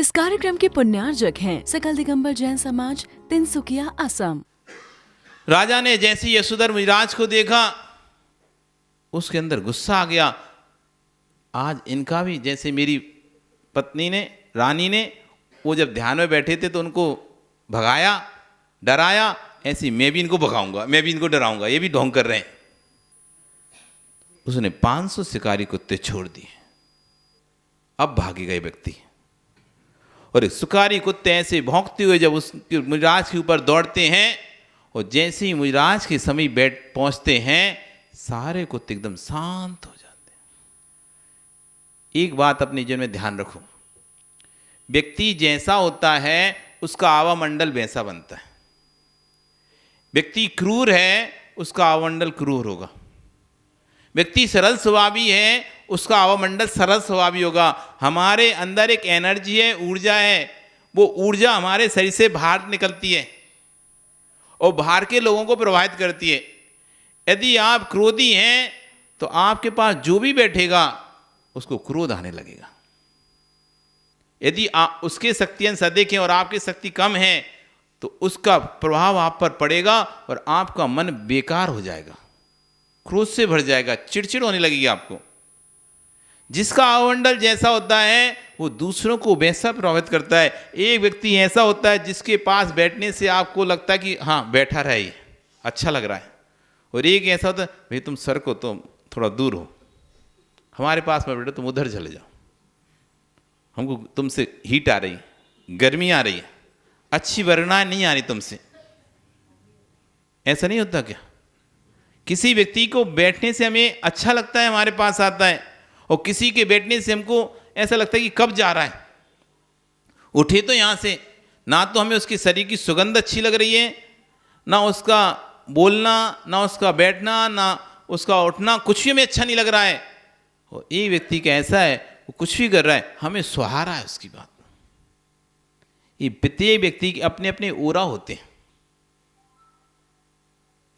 इस कार्यक्रम के पुण्यार्जक हैं सकल दिगंबर जैन समाज, तिनसुकिया, असम। राजा ने जैसे यशोधर मुनिराज को देखा उसके अंदर गुस्सा आ गया। आज इनका भी, जैसे मेरी पत्नी ने, रानी ने, वो जब ध्यान में बैठे थे तो उनको भगाया, डराया, ऐसे मैं भी इनको भगाऊंगा, मैं भी इनको डराऊंगा, ये भी ढोंग कर रहे हैं। उसने 500 शिकारी कुत्ते छोड़ दिए। अब भागेगा ये व्यक्ति, और शिकारी कुत्ते ऐसे भौंकते हुए जब उस मुनिराज के ऊपर दौड़ते हैं, और जैसे ही मुनिराज के समीप बैठ पहुंचते हैं, सारे कुत्ते एकदम शांत हो जाते हैं। एक बात अपने जीवन में ध्यान रखो, व्यक्ति जैसा होता है उसका आवामंडल वैसा बनता है। व्यक्ति क्रूर है, उसका आवामंडल क्रूर होगा। व्यक्ति सरल स्वभावी है, उसका आवामंडल सरल स्वभावी होगा। हमारे अंदर एक एनर्जी है, ऊर्जा है, वो ऊर्जा हमारे शरीर से बाहर निकलती है और बाहर के लोगों को प्रभावित करती है। यदि आप क्रोधी हैं तो आपके पास जो भी बैठेगा उसको क्रोध आने लगेगा। यदि आप उसके शक्ति अंश अधिक हैं और आपकी शक्ति कम है तो उसका प्रभाव आप पर पड़ेगा और आपका मन बेकार हो जाएगा, क्रोध से भर जाएगा, चिड़चिड़ होने लगेगी आपको। जिसका आवामंडल जैसा होता है वो दूसरों को वैसा प्रभावित करता है। एक व्यक्ति ऐसा होता है जिसके पास बैठने से आपको लगता है कि हाँ बैठा रहे, ये अच्छा लग रहा है, और एक ऐसा होता है भाई तुम सर को तो थोड़ा दूर हो, हमारे पास में बैठो, तुम उधर चले जाओ, हमको तुमसे हीट आ रही, गर्मी आ रही है, अच्छी वर्णाएं नहीं आ रही तुमसे। ऐसा नहीं होता क्या? किसी व्यक्ति को बैठने से हमें अच्छा लगता है, हमारे पास आता है, और किसी के बैठने से हमको ऐसा लगता है कि कब जा रहा है, उठे तो यहाँ से। ना तो हमें उसके शरीर की सुगंध अच्छी लग रही है, ना उसका बोलना, ना उसका बैठना, ना उसका उठना, कुछ भी हमें अच्छा नहीं लग रहा है। और ये व्यक्ति का ऐसा है, वो कुछ भी कर रहा है, हमें सुहा रहा है उसकी बात। ये प्रत्येक व्यक्ति के अपने अपने ओरा होते हैं,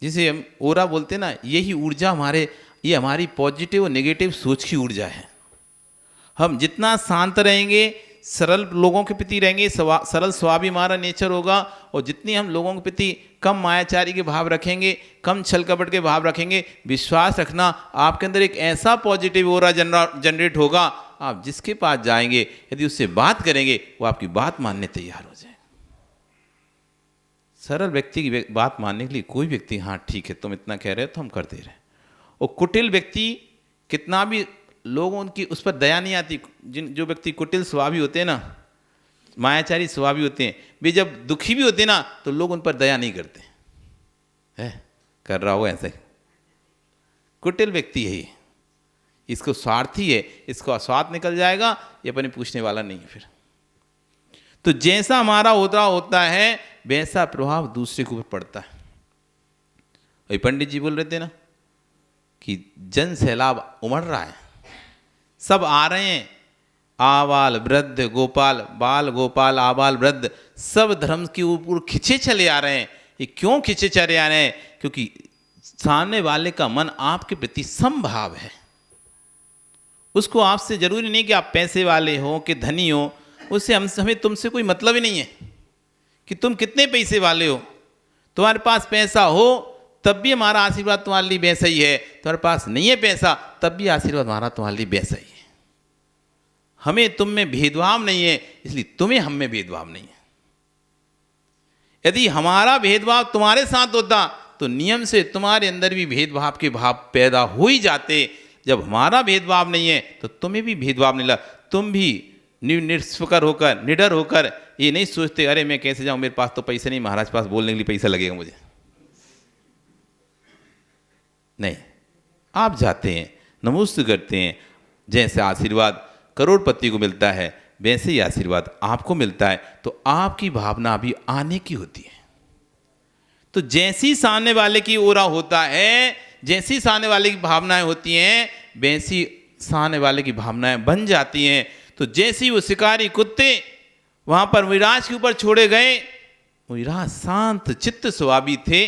जिसे हम ओरा बोलते हैं ना। यही ऊर्जा ये हमारी पॉजिटिव और नेगेटिव सोच की ऊर्जा है। हम जितना शांत रहेंगे, सरल लोगों के प्रति रहेंगे, सरल स्वभाव हमारा नेचर होगा, और जितनी हम लोगों के प्रति कम मायाचारी के भाव रखेंगे, कम छल कपट के भाव रखेंगे, विश्वास रखना, आपके अंदर एक ऐसा पॉजिटिव ओरा जनरेट होगा। आप जिसके पास जाएंगे, यदि उससे बात करेंगे, वो आपकी बात मानने तैयार हो जाए। सरल व्यक्ति की बात मानने के लिए कोई व्यक्ति हाँ ठीक है तुम इतना कह रहे हो तो हम कर दे रहे हैं। और कुटिल व्यक्ति कितना भी लोगों उनकी उस पर दया नहीं आती। जो व्यक्ति कुटिल स्वभावी होते हैं ना, मायाचारी स्वभावी होते हैं, वे जब दुखी भी होते हैं ना तो लोग उन पर दया नहीं करते है, कर रहा हो ऐसे। कुटिल व्यक्ति यही है, इसको स्वार्थी है, इसको स्वार्थ निकल जाएगा, ये अपने पूछने वाला नहीं है। फिर तो जैसा हमारा होता है वैसा प्रभाव दूसरे के ऊपर पड़ता है। वही पंडित जी बोल रहे थे ना कि जन सैलाब उमड़ रहा है, सब आ रहे हैं, आबाल वृद्ध गोपाल, बाल गोपाल आबाल वृद्ध, सब धर्म के ऊपर खिंचे चले आ रहे हैं। ये क्यों खिंचे चले आ रहे हैं? क्योंकि सामने वाले का मन आपके प्रति समभाव है। उसको आपसे जरूरी नहीं कि आप पैसे वाले हो कि धनी हो, उससे हमें तुमसे कोई मतलब ही नहीं है कि तुम कितने पैसे वाले हो। तुम्हारे पास पैसा हो तब भी हमारा आशीर्वाद तुम्हारे लिए वैसा ही है, तुम्हारे पास नहीं है पैसा तब भी आशीर्वाद हमारा तुम्हारे लिए वैसा ही है। हमें तुम में भेदभाव नहीं है, इसलिए तुम्हें हम में भेदभाव नहीं है। यदि हमारा भेदभाव तुम्हारे साथ होता तो नियम से तुम्हारे अंदर भी भेदभाव के भाव पैदा हो ही जाते। जब हमारा भेदभाव नहीं है तो तुम्हें भी भेदभाव नहीं लगा। तुम भी निष्फिक्र होकर, निडर होकर ये नहीं सोचते अरे मैं कैसे जाऊं, मेरे पास तो पैसे नहीं, महाराज पास बोलने के लिए पैसा लगेगा मुझे। नहीं, आप जाते हैं, नमस्ते करते हैं। जैसे आशीर्वाद करोड़पति को मिलता है वैसे ही आशीर्वाद आपको मिलता है, तो आपकी भावना भी आने की होती है। तो जैसी सामने वाले की ओरा होता है, जैसी सामने वाले की भावनाएं होती हैं, वैसी सामने वाले की भावनाएं बन जाती हैं। तो जैसी वो शिकारी कुत्ते वहां पर मुनिराज के ऊपर छोड़े गए, मुनिराज शांत चित्त स्वभावी थे,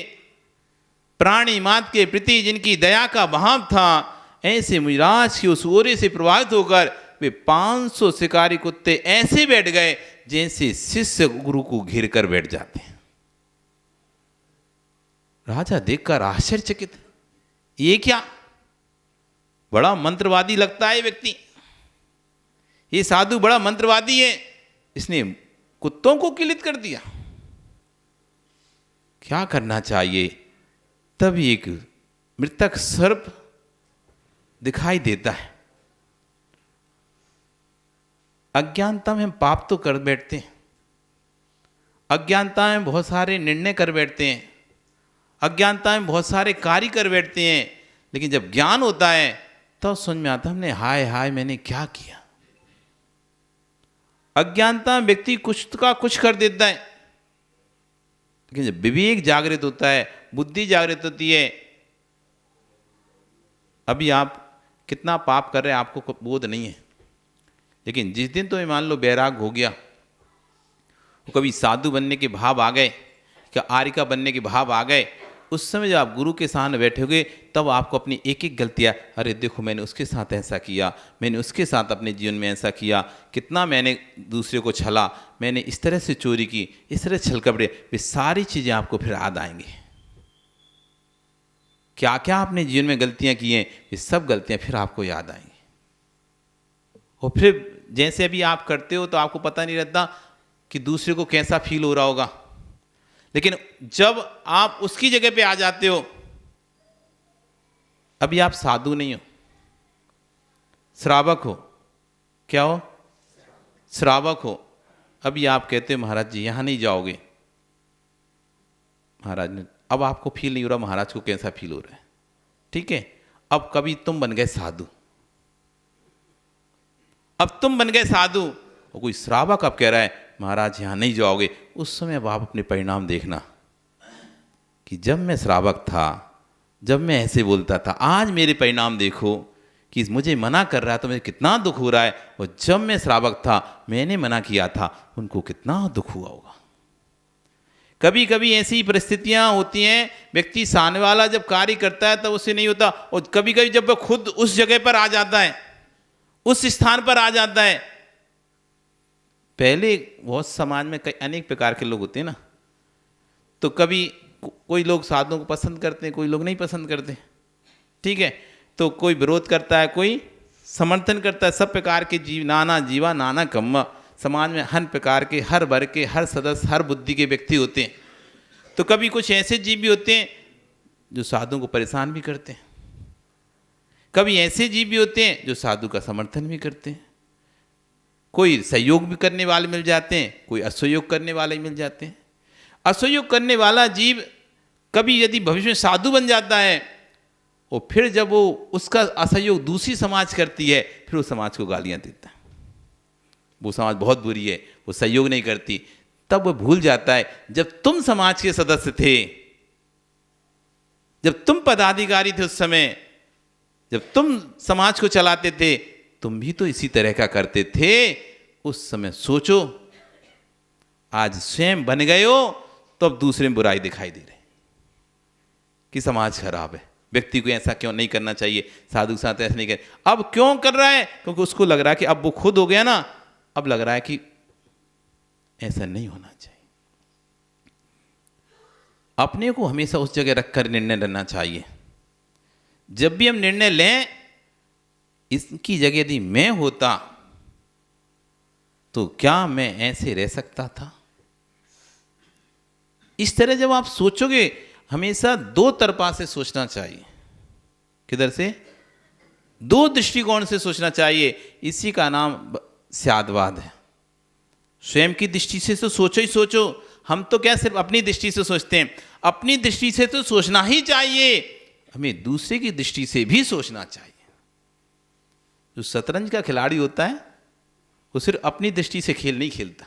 प्राणी मात्र के प्रति जिनकी दया का भाव था, ऐसे मुनिराज की उस ओरे से प्रभावित होकर वे 500 शिकारी कुत्ते ऐसे बैठ गए जैसे शिष्य गुरु को घेर कर बैठ जाते हैं। राजा देखकर आश्चर्यचकित, ये क्या, बड़ा मंत्रवादी लगता है ये व्यक्ति, ये साधु बड़ा मंत्रवादी है, इसने कुत्तों को किलित कर दिया, क्या करना चाहिए। तभी एक मृतक सर्प दिखाई देता है। अज्ञानता में हम पाप तो कर बैठते हैं, अज्ञानता में बहुत सारे निर्णय कर बैठते हैं, अज्ञानता में बहुत सारे कार्य कर बैठते हैं, लेकिन जब ज्ञान होता है तब समझ में आता हमने हाय हाय मैंने क्या किया। अज्ञानता में व्यक्ति कुछ का कुछ कर देता है, लेकिन जब विवेक जागृत होता है, बुद्धि जागृत होती है, अभी आप कितना पाप कर रहे हैं आपको बोध नहीं है, लेकिन जिस दिन तो मान लो बैराग हो गया, कभी साधु बनने के भाव आ गए, क्या आर्य बनने के भाव आ गए, उस समय जब आप गुरु के सामने बैठोगे तब आपको अपनी एक एक गलतियाँ, अरे देखो मैंने उसके साथ ऐसा किया, मैंने उसके साथ अपने जीवन में ऐसा किया, कितना मैंने दूसरे को छला, मैंने इस तरह से चोरी की, इस तरह छल कपड़े, वे सारी चीज़ें आपको फिर याद आएंगी। क्या क्या आपने जीवन में गलतियाँ की हैं, ये सब गलतियाँ फिर आपको याद आएंगी। और फिर जैसे अभी आप करते हो तो आपको पता नहीं रहता कि दूसरे को कैसा फील हो रहा होगा, लेकिन जब आप उसकी जगह पे आ जाते हो, अभी आप साधु नहीं हो, श्रावक हो, क्या हो, श्रावक हो, अभी आप कहते हो महाराज जी यहां नहीं जाओगे, महाराज ने, अब आपको फील नहीं हो रहा महाराज को कैसा फील हो रहा है, ठीक है। अब कभी तुम बन गए साधु, अब तुम बन गए साधु, और कोई श्रावक अब कह रहा है महाराज यहां नहीं जाओगे, उस समय अब आप अपने परिणाम देखना कि जब मैं श्रावक था, जब मैं ऐसे बोलता था, आज मेरे परिणाम देखो कि मुझे मना कर रहा है तो मुझे कितना दुख हो रहा है, और जब मैं श्रावक था मैंने मना किया था उनको कितना दुख हुआ होगा। कभी कभी ऐसी परिस्थितियां होती हैं, व्यक्ति सामने वाला जब कार्य करता है तब उससे नहीं होता, और कभी कभी जब वह खुद उस जगह पर आ जाता है, उस स्थान पर आ जाता है। पहले बहुत समाज में कई अनेक प्रकार के लोग होते हैं ना, तो कभी कोई लोग साधुओं को पसंद करते हैं, कोई लोग नहीं पसंद करते, ठीक है, तो कोई विरोध करता है, कोई समर्थन करता है, सब प्रकार के जीव, नाना जीवा नाना कम्मा, समाज में हर प्रकार के, हर वर्ग के, हर सदस्य, हर बुद्धि के व्यक्ति होते हैं। तो कभी कुछ ऐसे जीव भी होते हैं जो साधुओं को परेशान भी करते हैं, कभी ऐसे जीव भी होते हैं जो साधु का समर्थन भी करते हैं, कोई सहयोग भी करने वाले मिल जाते हैं, कोई असहयोग करने वाले मिल जाते हैं। असहयोग करने वाला जीव कभी यदि भविष्य में साधु बन जाता है, और फिर जब वो उसका असहयोग दूसरी समाज करती है, फिर वो समाज को गालियां देता है, वो समाज बहुत बुरी है, वो सहयोग नहीं करती, तब वो भूल जाता है जब तुम समाज के सदस्य थे, जब तुम पदाधिकारी थे, उस समय जब तुम समाज को चलाते थे, तुम भी तो इसी तरह का करते थे। उस समय सोचो, आज स्वयं बन गए हो तो अब दूसरे में बुराई दिखाई दे रही कि समाज खराब है, व्यक्ति को ऐसा क्यों नहीं करना चाहिए, साधु के साथ ऐसा नहीं कर। अब क्यों कर रहा है? क्योंकि उसको लग रहा है कि अब वो खुद हो गया ना, अब लग रहा है कि ऐसा नहीं होना चाहिए। अपने को हमेशा उस जगह रखकर निर्णय लेना चाहिए। जब भी हम निर्णय लें, इसकी जगह यदि मैं होता तो क्या मैं ऐसे रह सकता था? इस तरह जब आप सोचोगे, हमेशा दो तरफा से सोचना चाहिए। किधर से? दो दृष्टिकोण से सोचना चाहिए। इसी का नाम स्यादवाद है। स्वयं की दृष्टि से तो सोचो ही सोचो, हम तो क्या सिर्फ अपनी दृष्टि से सोचते हैं। अपनी दृष्टि से तो सोचना ही चाहिए, हमें दूसरे की दृष्टि से भी सोचना चाहिए। जो शतरंज का खिलाड़ी होता है वो सिर्फ अपनी दृष्टि से खेल नहीं खेलता।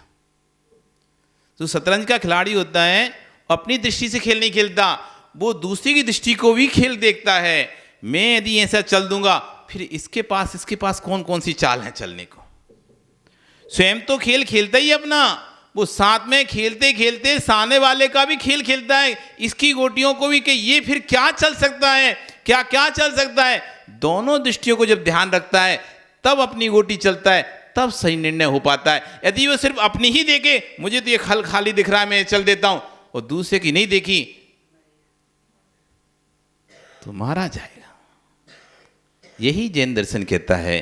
जो शतरंज का खिलाड़ी होता है अपनी दृष्टि से खेल नहीं खेलता, वो दूसरी की दृष्टि को भी खेल देखता है। मैं यदि ऐसा चल दूंगा, फिर इसके पास कौन कौन सी चाल है चलने को। स्वयं तो खेल खेलता ही अपना, वो साथ में खेलते खेलते सामने वाले का भी खेल खेलता है, इसकी गोटियों को भी, कि ये फिर क्या चल सकता है, क्या क्या चल सकता है। दोनों दृष्टियों को जब ध्यान रखता है, तब अपनी गोटी चलता है, तब सही निर्णय हो पाता है। यदि वो सिर्फ अपनी ही देखे, मुझे तो ये खल खाली दिख रहा है, मैं चल देता हूं, और दूसरे की नहीं देखी, तो मारा जाएगा। यही जैन दर्शन कहता है,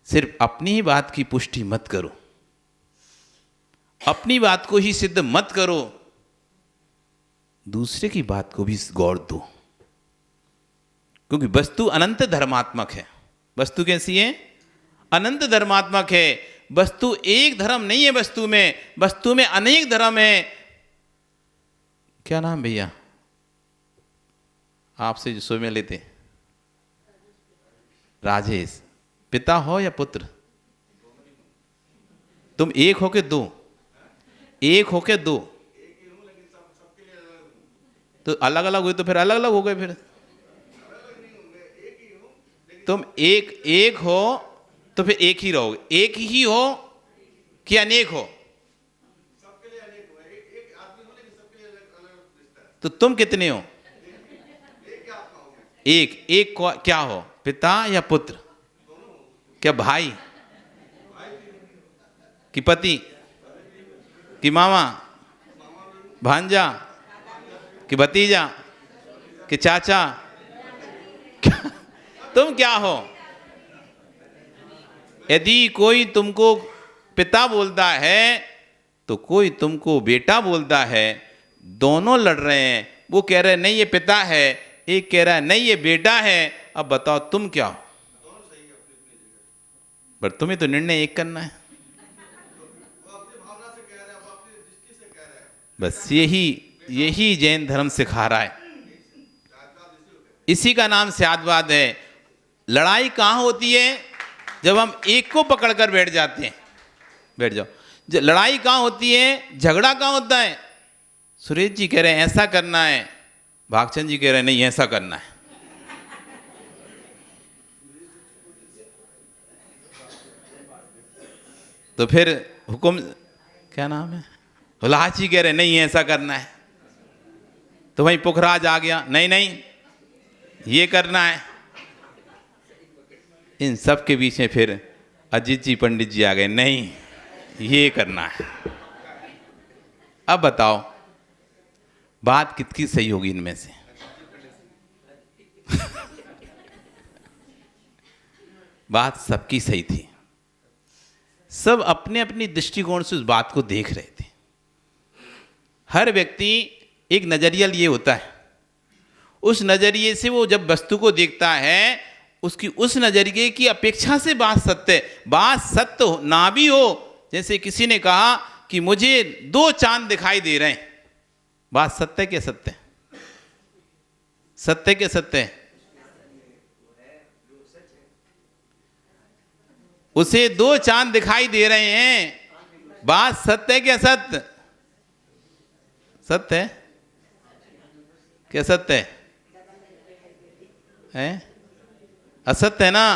सिर्फ अपनी ही बात की पुष्टि मत करो, अपनी बात को ही सिद्ध मत करो, दूसरे की बात को भी गौर दो। क्योंकि वस्तु अनंत धर्मात्मक है। वस्तु कैसी है? अनंत धर्मात्मक है। वस्तु एक धर्म नहीं है, वस्तु में अनेक धर्म है। क्या नाम भैया आपसे जो सो में लेते? राजेश। पिता हो या पुत्र? तुम एक हो के दो? एक हो के दो? तो अलग अलग हुए तो फिर अलग अलग हो गए। फिर तुम एक हो तो फिर एक ही रहोगे। एक ही हो कि अनेक हो? तो तुम कितने हो? एक को क्या हो? पिता या पुत्र? क्या भाई कि पति कि मामा भांजा कि भतीजा कि चाचा? तुम क्या हो? यदि कोई तुमको पिता बोलता है तो कोई तुमको बेटा बोलता है, दोनों लड़ रहे हैं। वो कह रहे हैं नहीं ये पिता है, एक कह रहा है नहीं ये बेटा है। अब बताओ तुम क्या हो? पर तुम्हें तो निर्णय एक करना है। बस यही जैन धर्म सिखा रहा है। इसी का नाम स्यादवाद है। लड़ाई कहाँ होती है? जब हम एक को पकड़कर बैठ जाते हैं। बैठ जाओ। लड़ाई कहाँ होती है? झगड़ा कहाँ होता है? सुरेश जी कह रहे हैं ऐसा करना है, भागचंद जी कह रहे हैं नहीं ऐसा करना है। तो फिर हुक्म क्या नाम है? हुलास जी कह रहे हैं नहीं ऐसा करना है। तो वहीं पुखराज आ गया, नहीं नहीं ये करना है। इन सब के बीच में फिर अजीत जी पंडित जी आ गए, नहीं ये करना है। अब बताओ बात कितनी सही होगी इनमें से? बात सबकी सही थी। सब अपने अपनी दृष्टिकोण से उस बात को देख रहे थे। हर व्यक्ति एक नजरिया लिए होता है। उस नजरिए से वो जब वस्तु को देखता है, उसकी उस नजरिए की अपेक्षा से बात सत्य, बात सत्य ना भी हो। जैसे किसी ने कहा कि मुझे 2 चांद दिखाई दे रहे हैं, बात सत्य के सत्य? सत्य के सत्य? उसे 2 चांद दिखाई दे रहे हैं, बात सत्य क्या सत्य? सत्य है क्या? सत्य है? असत्य है ना?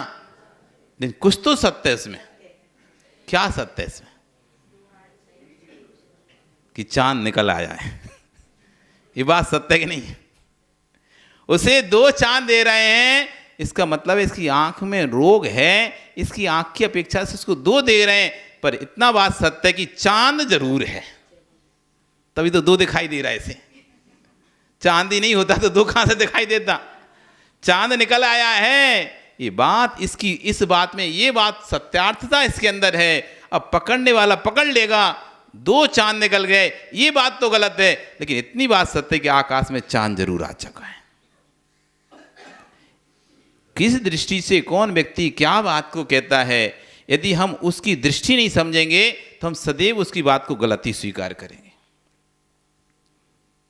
लेकिन कुछ तो सत्य है इसमें। क्या सत्य है इसमें? कि चांद निकल आया है। ये बात सत्य कि नहीं? उसे 2 चांद दे रहे हैं, इसका मतलब है इसकी आंख में रोग है, इसकी आंख की अपेक्षा से उसको 2 दे रहे हैं। पर इतना बात सत्य है कि चांद जरूर है, तभी तो 2 दिखाई दे रहा है इसे। चांद ही नहीं होता तो 2 कहां से दिखाई देता? चांद निकल आया है। ये बात इसकी, इस बात में ये बात सत्यार्थता इसके अंदर है। अब पकड़ने वाला पकड़ लेगा, 2 चांद निकल गए, ये बात तो गलत है, लेकिन इतनी बात सत्य है कि आकाश में चांद जरूर आ चुका है। किस दृष्टि से कौन व्यक्ति क्या बात को कहता है, यदि हम उसकी दृष्टि नहीं समझेंगे तो हम सदैव उसकी बात को गलती स्वीकार करेंगे।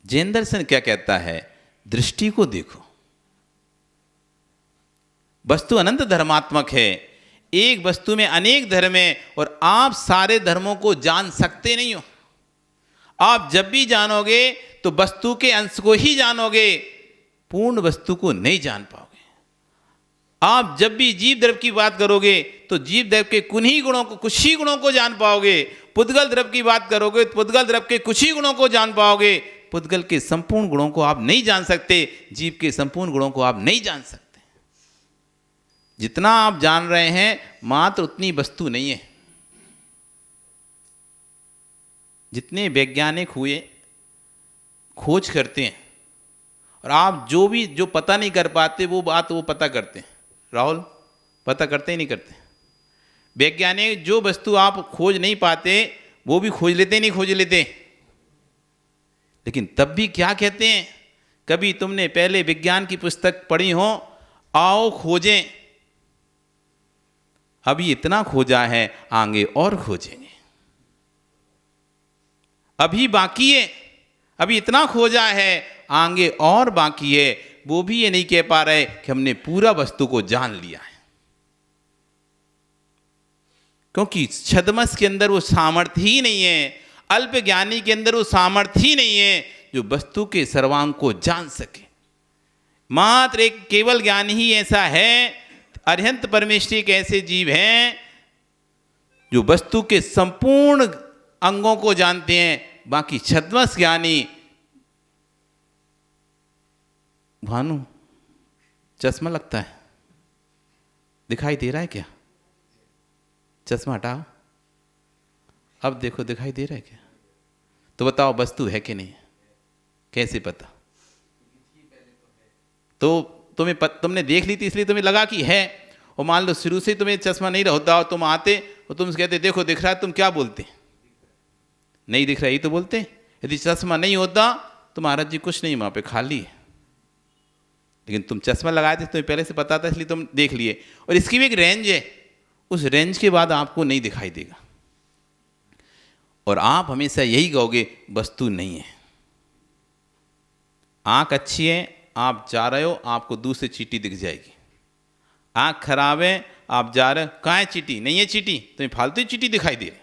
जैन दर्शन क्या कहता है? दृष्टि को देखो। वस्तु अनंत धर्मात्मक है। एक वस्तु में अनेक धर्म है और आप सारे धर्मों को जान सकते नहीं हो। आप जब भी जानोगे तो वस्तु के अंश को ही जानोगे, पूर्ण वस्तु को नहीं जान पाओगे। आप जब भी जीव द्रव्य की बात करोगे तो जीव द्रव्य के कुछ ही गुणों को जान पाओगे। पुद्गल द्रव्य की बात करोगे तो पुद्गल द्रव्य के कुछ ही गुणों को जान पाओगे। पुद्गल के संपूर्ण गुणों को आप नहीं जान सकते, जीव के संपूर्ण गुणों को आप नहीं जान सकते। जितना आप जान रहे हैं मात्र उतनी वस्तु नहीं है। जितने वैज्ञानिक हुए खोज करते हैं, और आप जो पता नहीं कर पाते वो बात वो पता करते हैं। राहुल, पता करते ही नहीं करते। वैज्ञानिक जो वस्तु आप खोज नहीं पाते वो भी खोज लेते नहीं खोज लेते। लेकिन तब भी क्या कहते हैं, कभी तुमने पहले विज्ञान की पुस्तक पढ़ी हो, आओ खोजें, अभी इतना खोजा है आगे और खोजेंगे, अभी बाकी है, अभी इतना खोजा है आगे और बाकी है। वो भी ये नहीं कह पा रहे कि हमने पूरा वस्तु को जान लिया है, क्योंकि छद्मस के अंदर वो सामर्थ्य ही नहीं है, अल्प ज्ञानी के अंदर वो सामर्थ्य ही नहीं है जो वस्तु के सर्वांग को जान सके। मात्र एक केवल ज्ञान ही ऐसा है, अरिहंत परमेश्वरी एक ऐसे जीव हैं जो वस्तु के संपूर्ण अंगों को जानते हैं। बाकी छद्मस ज्ञानी, भानु चश्मा लगता है, दिखाई दे रहा है क्या? चश्मा हटाओ, अब देखो दिखाई दे रहा है क्या? तो बताओ वस्तु है कि नहीं है? कैसे पता? तो तुमने देख ली थी इसलिए तुम्हें लगा कि है। और मान लो शुरू से तुम्हें चश्मा नहीं होता और तुम आते और तुम कहते देखो दिख रहा है, तुम क्या बोलते? नहीं दिख रहा है, ये तो बोलते। यदि चश्मा नहीं होता तो महाराज जी कुछ नहीं, वहाँ पे खाली है। लेकिन तुम चश्मा लगाए थे, तुम्हें पहले से पता था इसलिए तुम देख लिए। और इसकी भी एक रेंज है, उस रेंज के बाद आपको नहीं दिखाई देगा और आप हमेशा यही कहोगे वस्तु नहीं है। आंख अच्छी है, आप जा रहे हो, आपको दूसरी चींटी दिख जाएगी। आंख खराब है, आप जा रहे हो, कहाँ है चींटी? नहीं है चींटी, तुम्हें फालतू चींटी दिखाई दे रही।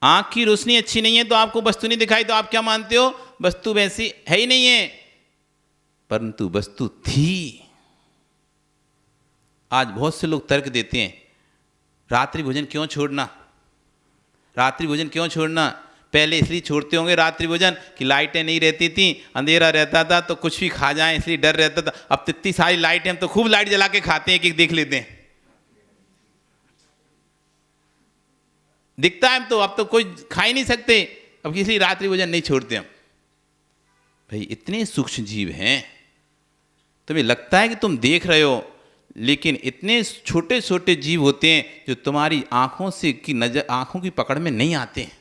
आंख की रोशनी अच्छी नहीं है तो आपको वस्तु नहीं दिखाई, तो आप क्या मानते हो? वस्तु वैसी है ही नहीं है, परंतु वस्तु थी। आज बहुत से लोग तर्क देते हैं, रात्रि भोजन क्यों छोड़ना, रात्रि भोजन क्यों छोड़ना? पहले इसलिए छोड़ते होंगे रात्रि भोजन कि लाइटें नहीं रहती थी, अंधेरा रहता था तो कुछ भी खा जाएं इसलिए डर रहता था। अब तो इतनी सारी लाइटें, हम तो खूब लाइट जला के खाते हैं, एक एक देख लेते हैं, दिखता है। हम तो अब तो कोई खा ही नहीं सकते, अब इसलिए रात्रि भोजन नहीं छोड़ते हम। भाई इतने सूक्ष्म जीव हैं, तुम्हें लगता है कि तुम देख रहे हो, लेकिन इतने छोटे छोटे जीव होते हैं जो तुम्हारी आंखों से की नजर, आंखों की पकड़ में नहीं आते हैं।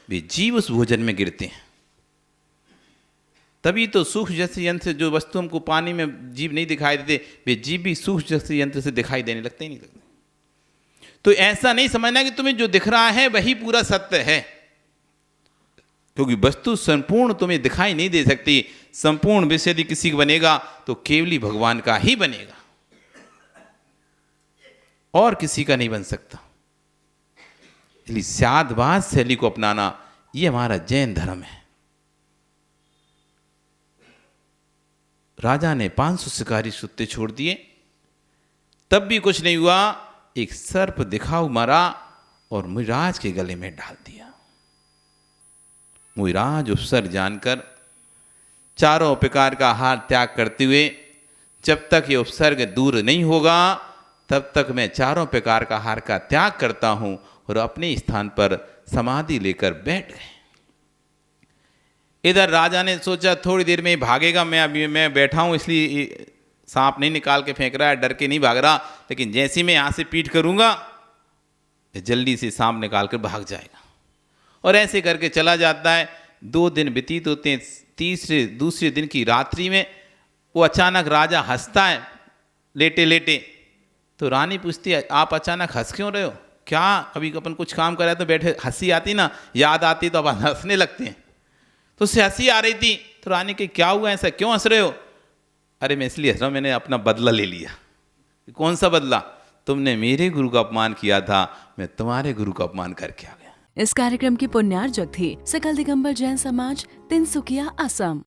वे जीव उस भोजन में गिरते हैं। तभी तो सूक्ष्म जैसे यंत्र से जो वस्तु हमको पानी में जीव नहीं दिखाई देते, वे जीव भी सूक्ष्म जैसे यंत्र से दिखाई देने लगते ही नहीं लगते। तो ऐसा नहीं समझना कि तुम्हें जो दिख रहा है वही पूरा सत्य है, क्योंकि वस्तु संपूर्ण तुम्हें दिखाई नहीं दे सकती। संपूर्ण विषय यदि किसी का बनेगा तो केवली भगवान का ही बनेगा, और किसी का नहीं बन सकता। इसलिए स्यादवाद शैली को अपनाना ये हमारा जैन धर्म है। राजा ने 500 शिकारी कुत्ते छोड़ दिए, तब भी कुछ नहीं हुआ। एक सर्प दिखाऊ मारा और मुइराज के गले में डाल दिया। मुइराज उपसर्ग जानकर चारों प्रकार का आहार त्याग करते हुए, जब तक ये उपसर्ग दूर नहीं होगा तब तक मैं चारों प्रकार का आहार का त्याग करता हूं, और अपने स्थान पर समाधि लेकर बैठ गए। इधर राजा ने सोचा थोड़ी देर में भागेगा, मैं बैठा हूं इसलिए सांप नहीं निकाल के फेंक रहा है, डर के नहीं भाग रहा, लेकिन जैसे मैं यहाँ से पीठ करूंगा जल्दी से सांप निकाल कर भाग जाएगा। और ऐसे करके चला जाता है। 2 दिन व्यतीत होते हैं। दूसरे दिन की रात्रि में वो अचानक राजा हंसता है लेटे लेटे। तो रानी पूछती है आप अचानक हंस क्यों रहे हो? क्या अभी अपन कुछ काम कर रहे तो बैठे हंसी आती ना, याद आती तो अपन हंसने लगते हैं। तो उससे हंसी आ रही थी। तो रानी के क्या हुआ, ऐसा क्यों हंस रहे हो? अरे मैं इसलिए हंस रहा हूँ, मैंने अपना बदला ले लिया। कौन सा बदला? तुमने मेरे गुरु का अपमान किया था, मैं तुम्हारे गुरु का अपमान करके आ गया। इस कार्यक्रम की पुण्यार्जक थी सकल दिगंबर जैन समाज, तिनसुकिया, असम।